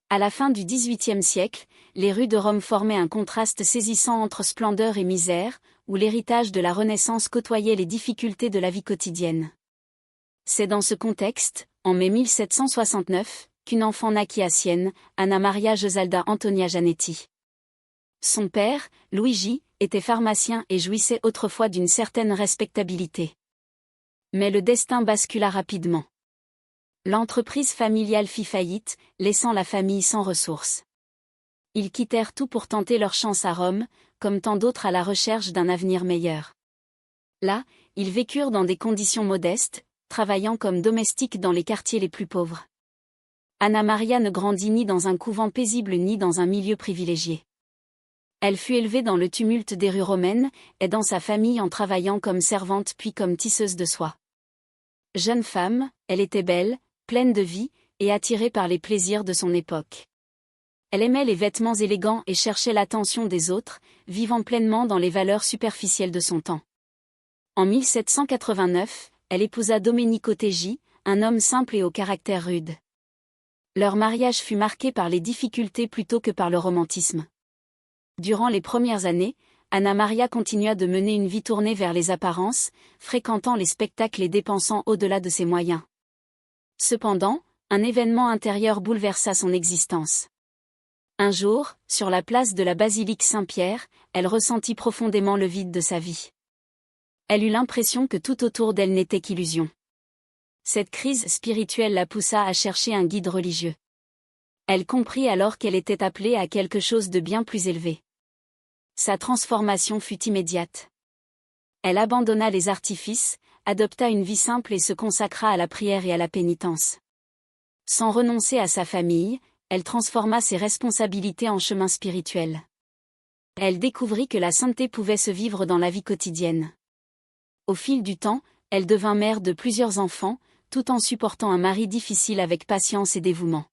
À la fin du XVIIIe siècle, les rues de Rome formaient un contraste saisissant entre splendeur et misère, où l'héritage de la Renaissance côtoyait les difficultés de la vie quotidienne. C'est dans ce contexte, en mai 1769, qu'une enfant naquit à Sienne, Anna Maria Giosalda Antonia Janetti. Son père, Luigi, était pharmacien et jouissait autrefois d'une certaine respectabilité. Mais le destin bascula rapidement. L'entreprise familiale fit faillite, laissant la famille sans ressources. Ils quittèrent tout pour tenter leur chance à Rome, comme tant d'autres à la recherche d'un avenir meilleur. Là, ils vécurent dans des conditions modestes, travaillant comme domestiques dans les quartiers les plus pauvres. Anna Maria ne grandit ni dans un couvent paisible ni dans un milieu privilégié. Elle fut élevée dans le tumulte des rues romaines, aidant sa famille en travaillant comme servante puis comme tisseuse de soie. Jeune femme, elle était belle, pleine de vie, et attirée par les plaisirs de son époque. Elle aimait les vêtements élégants et cherchait l'attention des autres, vivant pleinement dans les valeurs superficielles de son temps. En 1789, elle épousa Domenico Teggi, un homme simple et au caractère rude. Leur mariage fut marqué par les difficultés plutôt que par le romantisme. Durant les premières années, Anna Maria continua de mener une vie tournée vers les apparences, fréquentant les spectacles et dépensant au-delà de ses moyens. Cependant, un événement intérieur bouleversa son existence. Un jour, sur la place de la basilique Saint-Pierre, elle ressentit profondément le vide de sa vie. Elle eut l'impression que tout autour d'elle n'était qu'illusion. Cette crise spirituelle la poussa à chercher un guide religieux. Elle comprit alors qu'elle était appelée à quelque chose de bien plus élevé. Sa transformation fut immédiate. Elle abandonna les artifices, adopta une vie simple et se consacra à la prière et à la pénitence. Sans renoncer à sa famille, elle transforma ses responsabilités en chemin spirituel. Elle découvrit que la sainteté pouvait se vivre dans la vie quotidienne. Au fil du temps, elle devint mère de plusieurs enfants, tout en supportant un mari difficile avec patience et dévouement.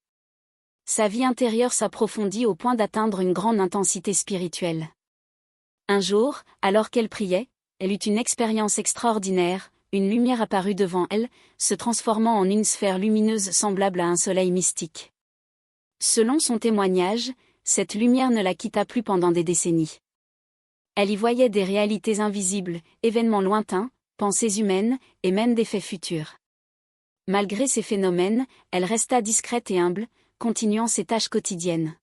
Sa vie intérieure s'approfondit au point d'atteindre une grande intensité spirituelle. Un jour, alors qu'elle priait, elle eut une expérience extraordinaire, une lumière apparut devant elle, se transformant en une sphère lumineuse semblable à un soleil mystique. Selon son témoignage, cette lumière ne la quitta plus pendant des décennies. Elle y voyait des réalités invisibles, événements lointains, pensées humaines, et même des faits futurs. Malgré ces phénomènes, elle resta discrète et humble, continuant ses tâches quotidiennes.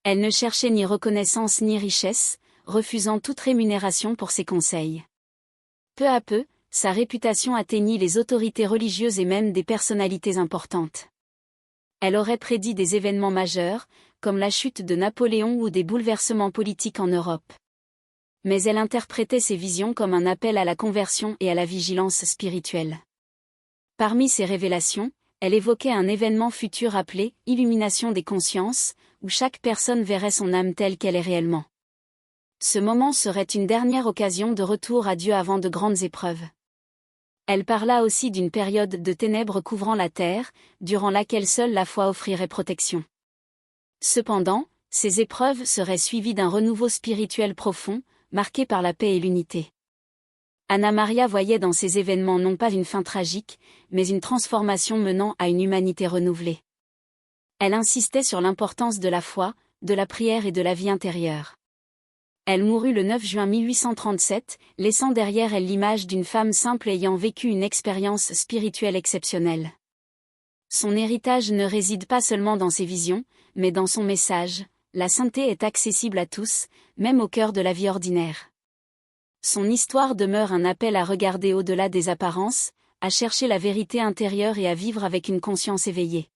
Elle ne cherchait ni reconnaissance ni richesse, refusant toute rémunération pour ses conseils. Peu à peu, sa réputation atteignit les autorités religieuses et même des personnalités importantes. Elle aurait prédit des événements majeurs, comme la chute de Napoléon ou des bouleversements politiques en Europe. Mais elle interprétait ces visions comme un appel à la conversion et à la vigilance spirituelle. Parmi ces révélations, elle évoquait un événement futur appelé « Illumination des consciences », où chaque personne verrait son âme telle qu'elle est réellement. Ce moment serait une dernière occasion de retour à Dieu avant de grandes épreuves. Elle parla aussi d'une période de ténèbres couvrant la terre, durant laquelle seule la foi offrirait protection. Cependant, ces épreuves seraient suivies d'un renouveau spirituel profond, marqué par la paix et l'unité. Anna Maria voyait dans ces événements non pas une fin tragique, mais une transformation menant à une humanité renouvelée. Elle insistait sur l'importance de la foi, de la prière et de la vie intérieure. Elle mourut le 9 juin 1837, laissant derrière elle l'image d'une femme simple ayant vécu une expérience spirituelle exceptionnelle. Son héritage ne réside pas seulement dans ses visions, mais dans son message. La sainteté est accessible à tous, même au cœur de la vie ordinaire. Son histoire demeure un appel à regarder au-delà des apparences, à chercher la vérité intérieure et à vivre avec une conscience éveillée.